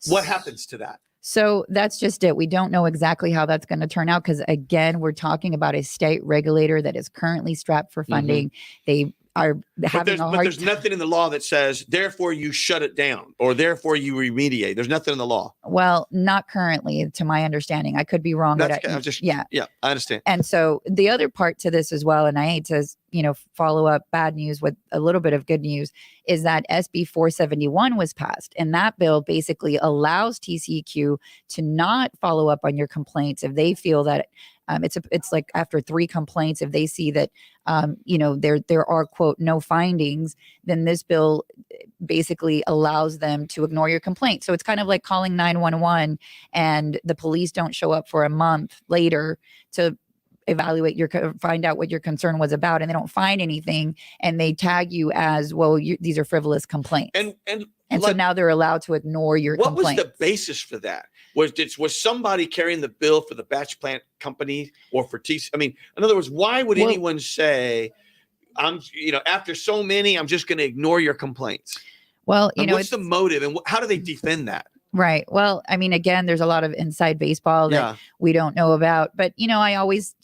What happens to that? So that's just it. We don't know exactly how that's going to turn out, because again, we're talking about a state regulator that is currently strapped for funding. They are having a hard But there's nothing in the law that says, therefore you shut it down or therefore you remediate. There's nothing in the law. Well, not currently, to my understanding. I could be wrong. Yeah, I understand. And so the other part to this as well, and I hate to, follow up bad news with a little bit of good news, is that SB 471 was passed. And that bill basically allows TCEQ to not follow up on your complaints if they feel that it's like after 3 complaints, if they see that, there are, quote, no findings, then this bill basically allows them to ignore your complaint. So it's kind of like calling 911 and the police don't show up for a month later to evaluate find out what your concern was about, and they don't find anything, and they tag you as, well, these are frivolous complaints. And so now they're allowed to ignore your complaints. What was the basis for that? Was somebody carrying the bill for the batch plant company or for TC? I mean, in other words, why would anyone say, after so many, I'm just going to ignore your complaints? Well, what's the motive, and how do they defend that? Right. Well, I mean, again, there's a lot of inside baseball that we don't know about. But, I always,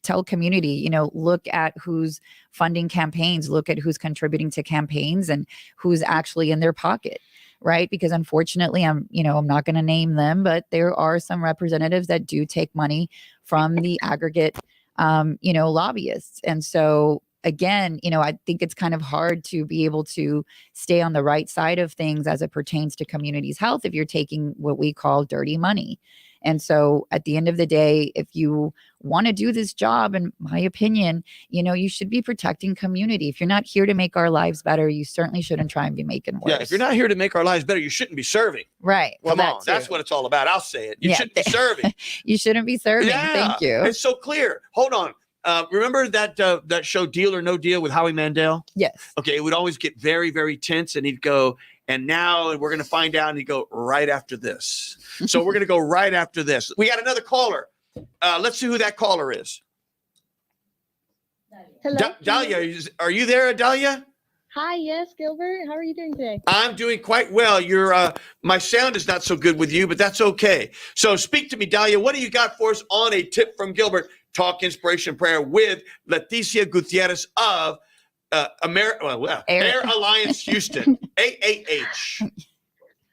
tell community, look at who's funding campaigns, look at who's contributing to campaigns and who's actually in their pocket. Right. Because unfortunately, I'm not going to name them, but there are some representatives that do take money from the aggregate, lobbyists. And so again, I think it's kind of hard to be able to stay on the right side of things as it pertains to communities' health if you're taking what we call dirty money. And so at the end of the day, if you want to do this job, in my opinion, you should be protecting community. If you're not here to make our lives better, you certainly shouldn't try and be making worse. Yeah, if you're not here to make our lives better, you shouldn't be serving. Right. Come on. That's what it's all about. I'll say it. You shouldn't be serving. You shouldn't be serving. Yeah, Thank you. It's so clear. Hold on. Remember that show Deal or No Deal with Howie Mandel? Yes. Okay, it would always get very, very tense, and he'd go, and now we're going to find out, and he'd go, right after this. So we're going to go right after this. We got another caller. Let's see who that caller is. Hello. Dahlia, are you there, Dahlia? Hi, yes, Gilbert. How are you doing today? I'm doing quite well. My sound is not so good with you, but that's okay. So speak to me, Dahlia. What do you got for us on a tip from Gilbert? Talk, Inspiration, Prayer with Leticia Gutierrez of Air Alliance Houston, AAH.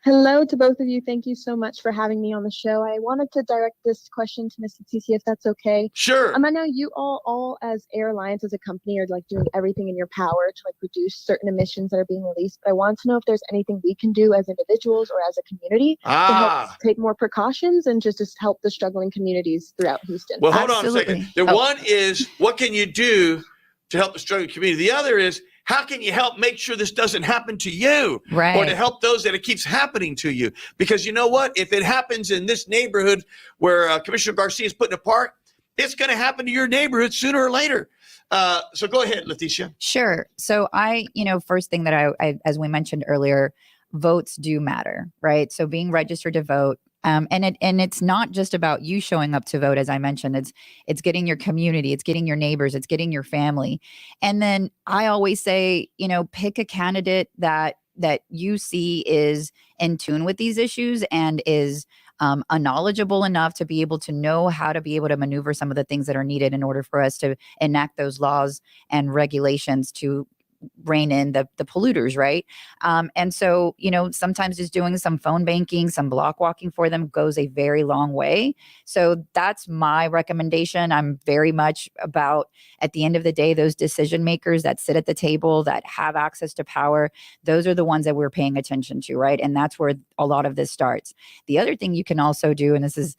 Hello to both of you. Thank you so much for having me on the show. I wanted to direct this question to Ms. Leticia, if that's okay. Sure. I know you all as Air Alliance as a company are doing everything in your power to reduce certain emissions that are being released. But I want to know if there's anything we can do as individuals or as a community to help take more precautions and just help the struggling communities throughout Houston. Well, hold on a second. One is, what can you do to help the struggling community? The other is, how can you help make sure this doesn't happen to you? Right. Or to help those that it keeps happening to you? Because you know what? If it happens in this neighborhood where Commissioner Garcia is putting a park, it's going to happen to your neighborhood sooner or later. So go ahead, Leticia. Sure. So first thing that I, as we mentioned earlier, votes do matter, right? So being registered to vote, and it's not just about you showing up to vote, as I mentioned. It's getting your community, it's getting your neighbors, it's getting your family. And then I always say, pick a candidate that you see is in tune with these issues and is knowledgeable enough to be able to know how to be able to maneuver some of the things that are needed in order for us to enact those laws and regulations to rein in the polluters, right? And so, sometimes just doing some phone banking, some block walking for them goes a very long way. So that's my recommendation. I'm very much about, at the end of the day, those decision makers that sit at the table, that have access to power, those are the ones that we're paying attention to, right? And that's where a lot of this starts. The other thing you can also do, and this is,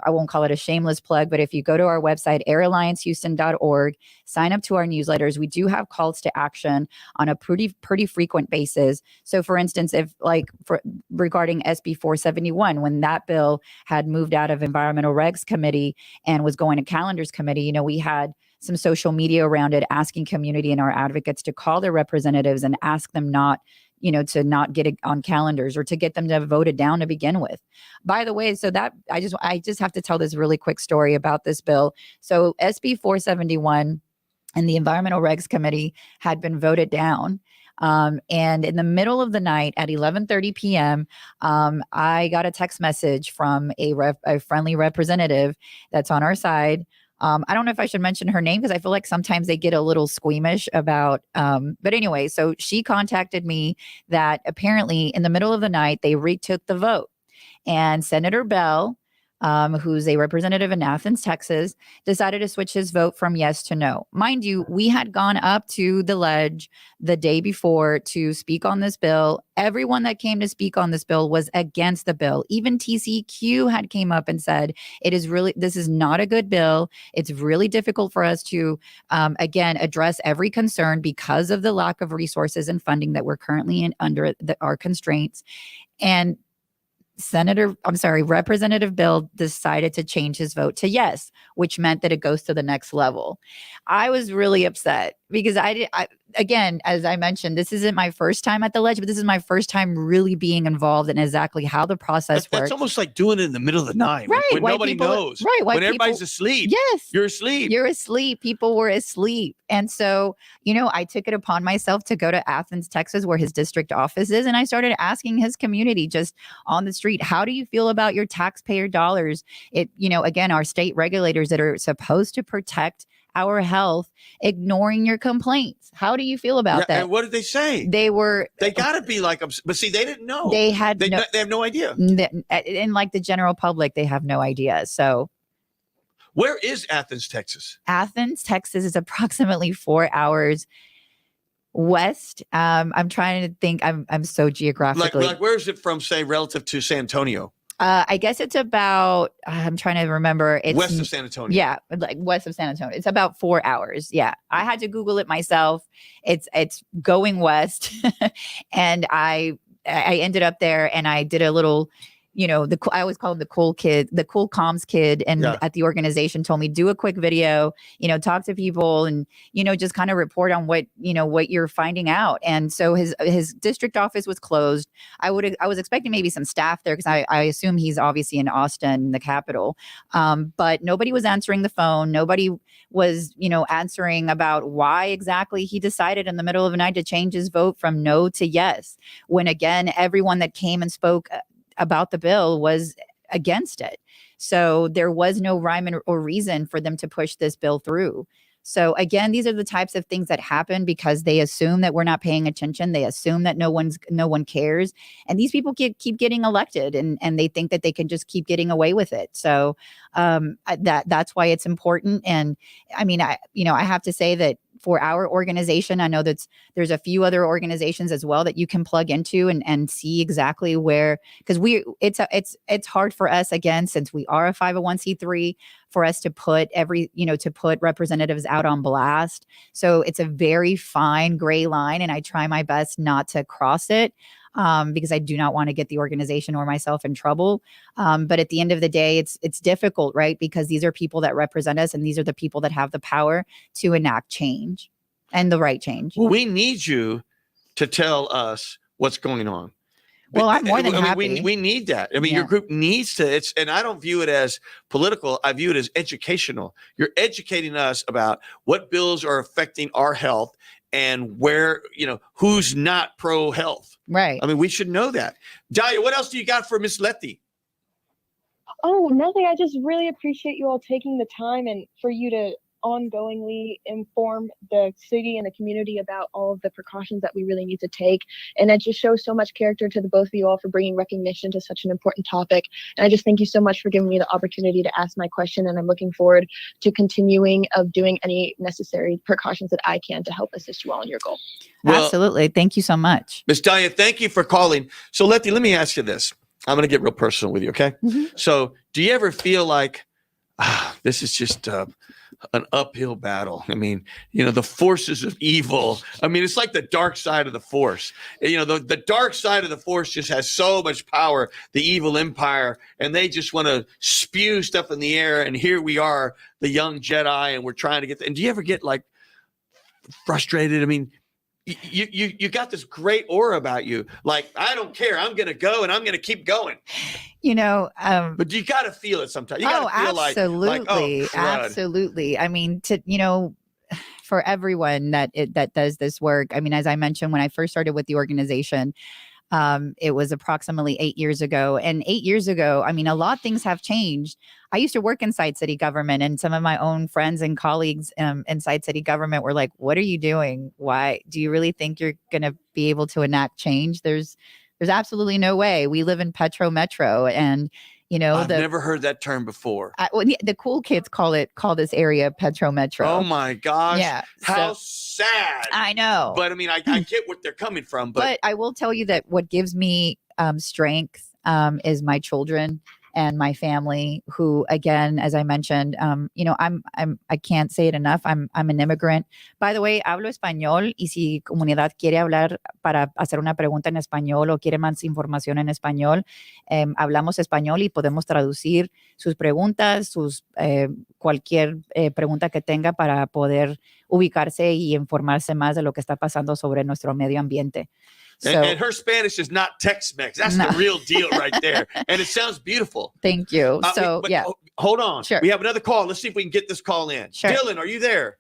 I won't call it a shameless plug, but if you go to our website, airalliancehouston.org, sign up to our newsletters. We do have calls to action on a pretty frequent basis. So for instance, if regarding SB 471, when that bill had moved out of Environmental Regs Committee and was going to Calendars Committee, we had some social media around it, asking community and our advocates to call their representatives and ask them to not get it on calendars or to get them to vote it down to begin with. By the way, so that I just have to tell this really quick story about this bill. So SB 471 and the Environmental Regs Committee had been voted down. And in the middle of the night at 11:30 p.m., I got a text message from a friendly representative that's on our side. I don't know if I should mention her name because I feel like sometimes they get a little squeamish about, but anyway, so she contacted me that apparently in the middle of the night, they retook the vote. And Senator Bell, who's a representative in Athens, Texas, decided to switch his vote from yes to no. Mind you, we had gone up to the ledge the day before to speak on this bill. Everyone that came to speak on this bill was against the bill. Even TCQ had came up and said, this is not a good bill. It's really difficult for us to, again, address every concern because of the lack of resources and funding that we're currently under our constraints. And Representative Bill decided to change his vote to yes, which meant that it goes to the next level. I was really upset because again, as I mentioned, this isn't my first time at the ledge, but this is my first time really being involved in exactly how the process works. That's almost like doing it in the middle of the night, right? When nobody knows, right? When everybody's asleep. Yes, you're asleep. You're asleep. People were asleep, and so I took it upon myself to go to Athens, Texas, where his district office is, and I started asking his community just on the street, how do you feel about your taxpayer dollars? Again, our state regulators that are supposed to protect our health, ignoring your complaints. How do you feel about that? And what did they say? They got to be like, but see, they didn't know. They had they have no idea. And like the general public, they have no idea. So where is Athens, Texas? Athens, Texas is approximately 4 hours west. I'm trying to think. I'm so geographically. Like where is it from, say, relative to San Antonio? I guess it's about, I'm trying to remember. It's west of San Antonio. Yeah, like west of San Antonio. It's about 4 hours. Yeah. I had to Google it myself. It's going west. And I ended up there and I did a little, I always call him the cool kid, the cool comms kid. And at the organization told me, do a quick video, talk to people and, just kind of report on what you're finding out. And so his district office was closed. I was expecting maybe some staff there because I assume he's obviously in Austin, the capital. But nobody was answering the phone. Nobody was, answering about why exactly he decided in the middle of the night to change his vote from no to yes. When again, everyone that came and spoke about the bill was against it. So there was no rhyme or reason for them to push this bill through. So again, these are the types of things that happen because they assume that we're not paying attention. They assume that no one cares. And these people keep getting elected and they think that they can just keep getting away with it. So that's why it's important. And I mean, I have to say that for our organization, I know that there's a few other organizations as well that you can plug into and see exactly where, because it's hard for us, again, since we are a 501c3, for us to put to put representatives out on blast. So it's a very fine gray line, and I try my best not to cross it. Because I do not want to get the organization or myself in trouble. But at the end of the day, it's difficult, right? Because these are people that represent us and these are the people that have the power to enact change and the right change. Well, we need you to tell us what's going on. Well, I'm more than happy. We need that. I mean, your group needs to, and I don't view it as political. I view it as educational. You're educating us about what bills are affecting our health and where, who's not pro health. Right. I mean, we should know that. Dahlia, what else do you got for Miss Letty? Oh, nothing. I just really appreciate you all taking the time and for you to ongoingly inform the city and the community about all of the precautions that we really need to take. And it just shows so much character to the both of you all for bringing recognition to such an important topic. And I just thank you so much for giving me the opportunity to ask my question. And I'm looking forward to continuing of doing any necessary precautions that I can to help assist you all in your goal. Well, absolutely. Thank you so much. Miss Dahlia, thank you for calling. So Letty, let me ask you this. I'm going to get real personal with you. Okay. Mm-hmm. So do you ever feel like, this is just an uphill battle? I mean, the forces of evil. I mean, it's like the dark side of the force. The dark side of the force just has so much power, the evil empire, and they just want to spew stuff in the air. And here we are, the young Jedi, and we're trying to get and do you ever get like frustrated? I mean, you got this great aura about you. Like, I don't care. I'm going to go and I'm going to keep going. But you got to feel it sometimes. You got to feel absolutely. like, absolutely. I mean, for everyone that does this work. I mean, as I mentioned, when I first started with the organization, it was approximately 8 years ago. And 8 years ago, I mean, a lot of things have changed. I used to work inside city government, and some of my own friends and colleagues inside city government were like, what are you doing? Why do you really think you're going to be able to enact change? There's absolutely no way. We live in Petro Metro, and I've never heard that term before. The cool kids call this area Petro Metro. Oh my gosh. Yeah. How sad. I know. But I mean, I get what they're coming from. But I will tell you that what gives me strength is my children and my family, who, again, as I mentioned, I can't say it enough. I'm an immigrant. By the way, hablo español, y si comunidad quiere hablar para hacer una pregunta en español o quiere más información en español, hablamos español y podemos traducir sus preguntas, cualquier pregunta que tenga para poder ubicarse y informarse más de lo que está pasando sobre nuestro medio ambiente. And her Spanish is not Tex-Mex. That's the real deal right there. And it sounds beautiful. Thank you. Hold on. Sure. We have another call. Let's see if we can get this call in. Sure. Dylan, are you there?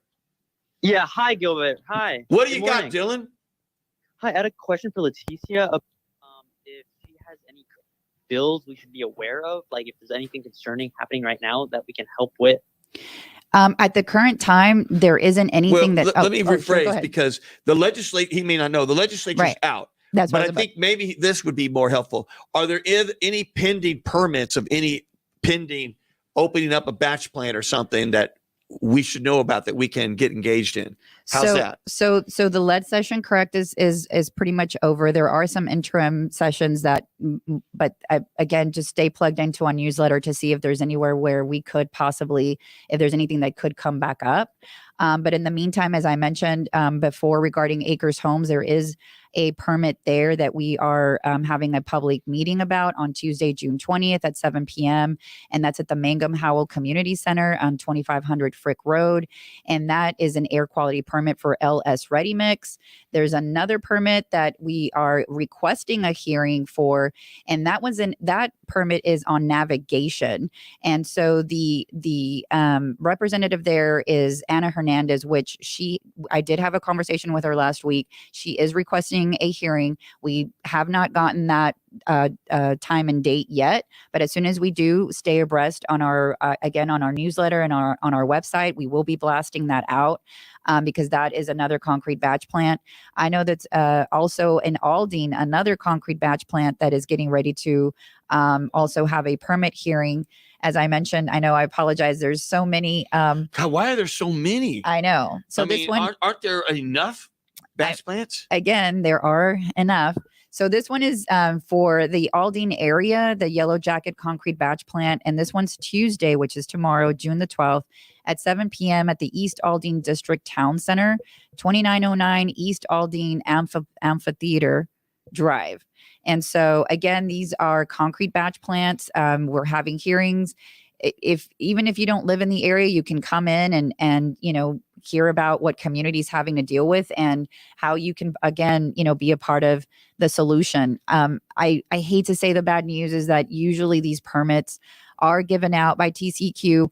Yeah. Hi, Gilbert. Hi. What do you got, Dylan? Hi. I had a question for Leticia. If she has any bills we should be aware of, like if there's anything concerning happening right now that we can help with. At the current time, there isn't anything that. let me sure, go rephrase ahead. because the legislate he may not know the legislature's Right. out. That's what But I I was about. think maybe this would be more helpful. Are there any pending permits of any pending opening up a batch plant or something that we should know about that we can get engaged in? How's that? So the lead session, correct, is pretty much over. There are some interim sessions that, but again, just stay plugged into our newsletter to see if there's anywhere where we could possibly, if there's anything that could come back up. But in the meantime, as I mentioned before regarding Acres Homes, there is a permit there that we are having a public meeting about on Tuesday, June 20th at 7 p.m. And that's at the Mangum Howell Community Center on 2500 Frick Road. And that is an air quality permit for LS Ready Mix. There's another permit that we are requesting a hearing for, and that permit is on navigation. And so the representative there is Anna Hernandez, which I did have a conversation with her last week. She is requesting a hearing. We have not gotten that time and date yet, but as soon as we do, stay abreast on our again on our newsletter and on our website. We will be blasting that out because that is another concrete batch plant. I know that's also in Aldine, another concrete batch plant that is getting ready to also have a permit hearing. As I mentioned, I know, I apologize. There's so many. God, why are there so many? I know. So this one, aren't there enough batch plants? Again, there are enough. So this one is for the Aldine area, the Yellow Jacket Concrete Batch Plant. And this one's Tuesday, which is tomorrow, June the 12th at 7 p.m. at the East Aldine District Town Center, 2909 East Aldine Amphitheater Drive. And so again, these are concrete batch plants. We're having hearings. Even if you don't live in the area, you can come in and hear about what community's having to deal with and how you can, again, be a part of the solution. I hate to say the bad news is that usually these permits are given out by TCEQ.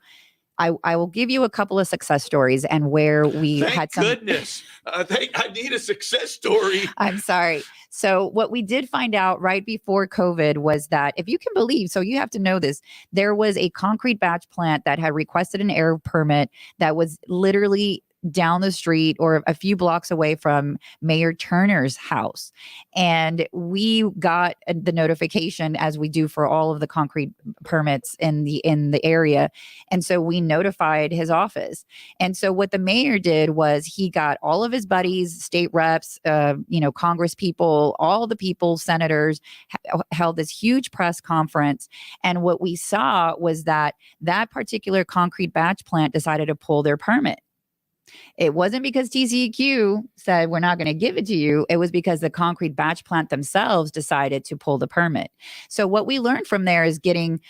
I will give you a couple of success stories and where we had some. Goodness. I need a success story. I'm sorry. So what we did find out right before COVID was that, if you can believe, so you have to know this, there was a concrete batch plant that had requested an air permit that was literally down the street or a few blocks away from Mayor Turner's house. And we got the notification, as we do for all of the concrete permits in the area. And so we notified his office. And so what the mayor did was he got all of his buddies, state reps, Congress people, all the people, senators, held this huge press conference. And what we saw was that particular concrete batch plant decided to pull their permit. It wasn't because TCEQ said we're not going to give it to you. It was because the concrete batch plant themselves decided to pull the permit. So what we learned from there is getting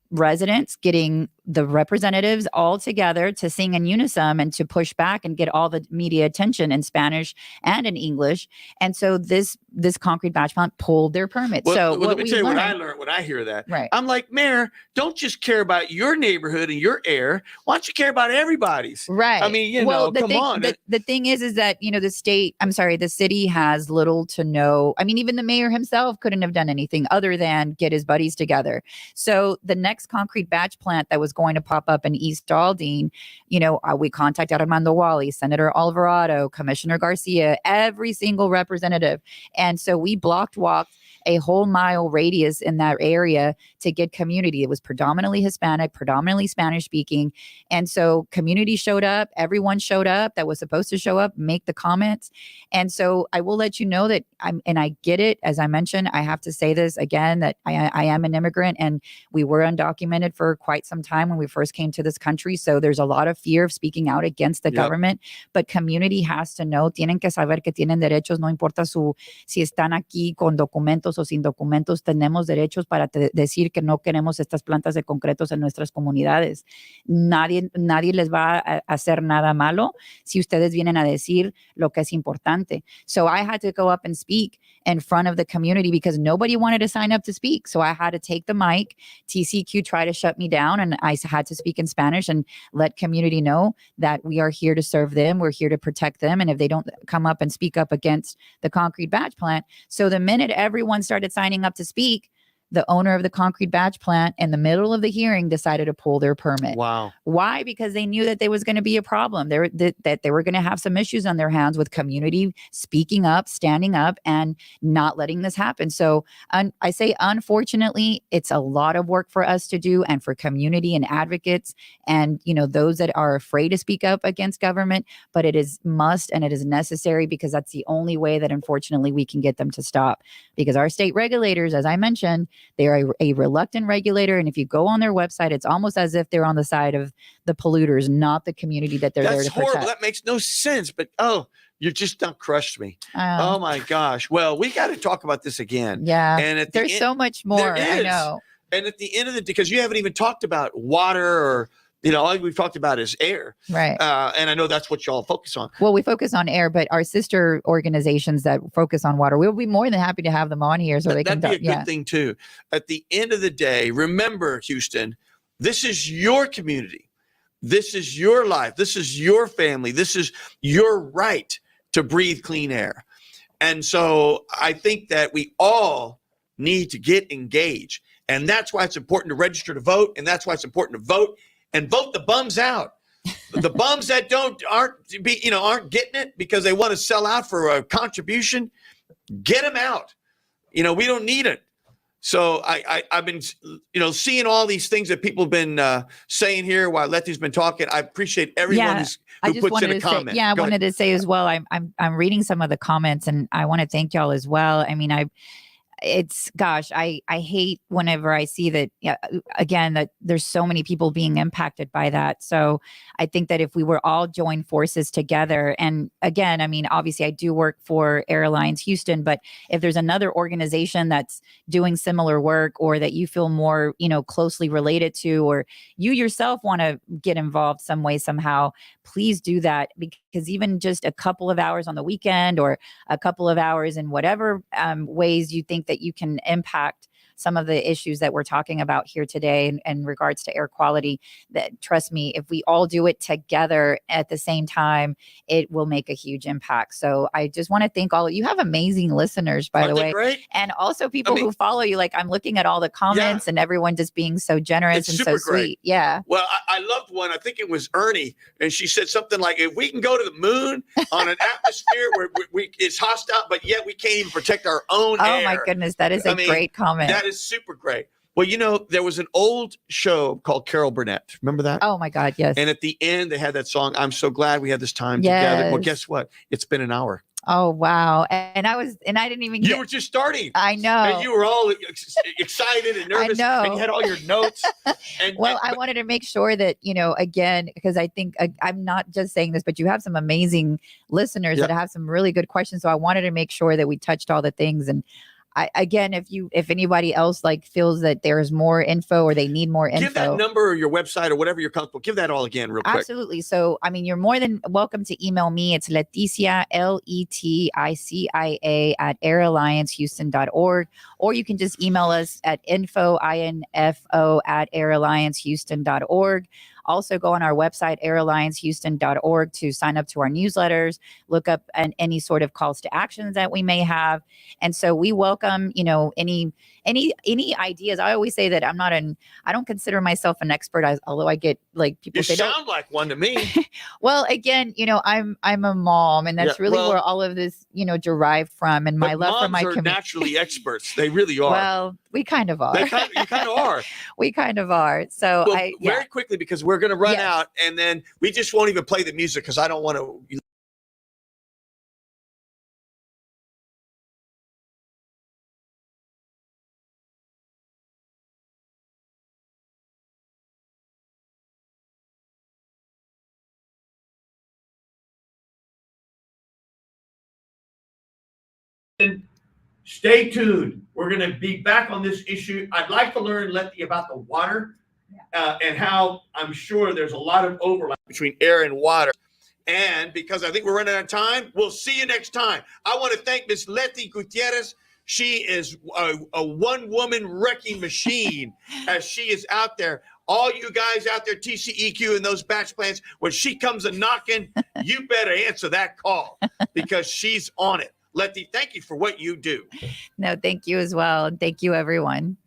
residents, getting the representatives all together to sing in unison and to push back and get all the media attention in Spanish and in English. And so this concrete batch plant pulled their permit. Let me tell you what I learned when I hear that. Right. I'm like, Mayor, don't just care about your neighborhood and your air. Why don't you care about everybody's? Right. I mean, come on. The thing is that, the city has little to no. I mean, even the mayor himself couldn't have done anything other than get his buddies together. So the next concrete batch plant that was going to pop up in East Aldine, we contacted Armando Wally, Senator Alvarado, Commissioner Garcia, every single representative. And so we walked a whole mile radius in that area to get community. It was predominantly Hispanic, predominantly Spanish speaking. And so community showed up, everyone showed up that was supposed to show up, make the comments. And so I will let you know that I get it. As I mentioned, I have to say this again, that I am an immigrant and we were undocumented for quite some time when we first came to this country. So there's a lot of fear of speaking out against the government, but community has to know, tienen que saber que tienen derechos, no importa si están aquí con documentos o sin documentos, tenemos derechos para decir que no queremos estas plantas de concretos en nuestras comunidades. Nadie les va a hacer nada malo si ustedes vienen a decir lo que es importante. So I had to go up and speak in front of the community because nobody wanted to sign up to speak. So I had to take the mic. TCQ tried to shut me down and I had to speak in Spanish and let community know that we are here to serve them. We're here to protect them. And if they don't come up and speak up against the concrete batch plant. So the minute everyone started signing up to speak, the owner of the concrete batch plant in the middle of the hearing decided to pull their permit. Wow. Why? Because they knew that there was going to be a problem. That they were going to have some issues on their hands with community speaking up, standing up, and not letting this happen. So I say, unfortunately, it's a lot of work for us to do, and for community and advocates, and those that are afraid to speak up against government. But it is must and it is necessary, because that's the only way that, unfortunately, we can get them to stop. Because our state regulators, as I mentioned, they are a reluctant regulator, and if you go on their website, it's almost as if they're on the side of the polluters, not the community that they're there That's to protect. horrible. That makes no sense. But you just not crushed me. Oh my gosh. Well, we got to talk about this again. Yeah. And there's so much more. I know. And at the end of the day, because you haven't even talked about water, or all we've talked about is air. Right. And I know that's what y'all focus on. Well, we focus on air, but our sister organizations that focus on water, we'll be more than happy to have them on here so they can. That'd be a good thing too. At the end of the day, remember, Houston, this is your community. This is your life. This is your family. This is your right to breathe clean air. And so I think that we all need to get engaged. And that's why it's important to register to vote. And that's why it's important to vote, and vote the bums out. The bums that aren't getting it because they want to sell out for a contribution, get them out. We don't need it. So I've been, seeing all these things that people have been saying here while Letty's been talking. I appreciate everyone who puts in a comment. I wanted to say as well, I'm reading some of the comments, and I want to thank y'all as well. I mean, I hate whenever I see that, again, that there's so many people being impacted by that. So I think that if we were all join forces together, and again, I mean, obviously I do work for Air Alliance Houston, but if there's another organization that's doing similar work, or that you feel more, closely related to, or you yourself want to get involved some way, somehow, please do that. Because even just a couple of hours on the weekend, or a couple of hours in whatever ways you think that you can impact some of the issues that we're talking about here today in regards to air quality, that, trust me, if we all do it together at the same time, it will make a huge impact. So I just want to thank all of you. Have amazing listeners, by the way. Great? And also people who follow you. Like, I'm looking at all the comments and everyone just being so generous and so sweet. Great. Yeah. Well, I loved one. I think it was Ernie, and she said something like, if we can go to the moon on an atmosphere where it's hostile, but yet we can't even protect our own air. Oh my goodness. That is a great comment. That is super great. Well, there was an old show called Carol Burnett. Remember that? Oh my God, yes. And at the end, they had that song, I'm so glad we had this time together. Well, guess what? It's been an hour. Oh, wow. And I didn't even You were just starting. I know. And you were all excited and nervous. I know. And you had all your notes. I wanted to make sure that, again, because I think I'm not just saying this, but you have some amazing listeners that have some really good questions. So I wanted to make sure that we touched all the things. And again, if anybody else feels that there's more info, or they need more info, give that number or your website or whatever you're comfortable. Give that all again real quick. Absolutely. So, I mean, you're more than welcome to email me. It's Leticia, Leticia at airalliancehouston.org, or you can just email us at info at airalliancehouston.org. Also, go on our website, airalliancehouston.org, to sign up to our newsletters, look up any sort of calls to actions that we may have. And so we welcome, any ideas. I always say that I don't consider myself an expert, although I get people say, you sound like one to me. Well, again, I'm a mom, and that's really where all of this, derived from, and my love for my community. Naturally experts. They really are. Well, we kind of are. You kind of are. We kind of are. So very quickly, because we're going to run out, and then we just won't even play the music because I don't want to. Stay tuned. We're going to be back on this issue. I'd like to learn, Letty, about the water and how I'm sure there's a lot of overlap between air and water. And because I think we're running out of time, we'll see you next time. I want to thank Miss Leticia Gutierrez. She is a one-woman wrecking machine as she is out there. All you guys out there, TCEQ and those batch plants, when she comes a knocking, you better answer that call because she's on it. Letty, thank you for what you do. No, thank you as well. And thank you, everyone.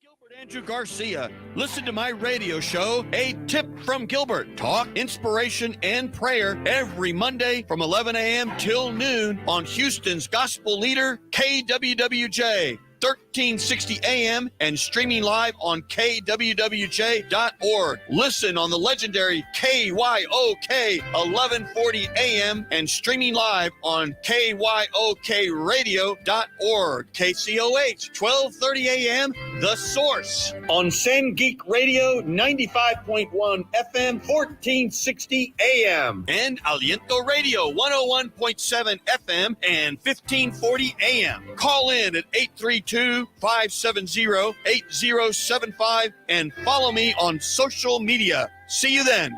Gilbert Andrew Garcia. Listen to my radio show, A Tip from Gilbert. Talk, inspiration, and prayer every Monday from 11 a.m. till noon on Houston's gospel leader, KWWJ. 1360 AM and streaming live on kwwj.org. Listen on the legendary KYOK 1140 AM and streaming live on kyokradio.org. KCOH 1230 AM, The Source. On San Geek Radio 95.1 FM 1460 AM. And Aliento Radio 101.7 FM and 1540 AM. Call in at 832-570-8075 and follow me on social media. See you then.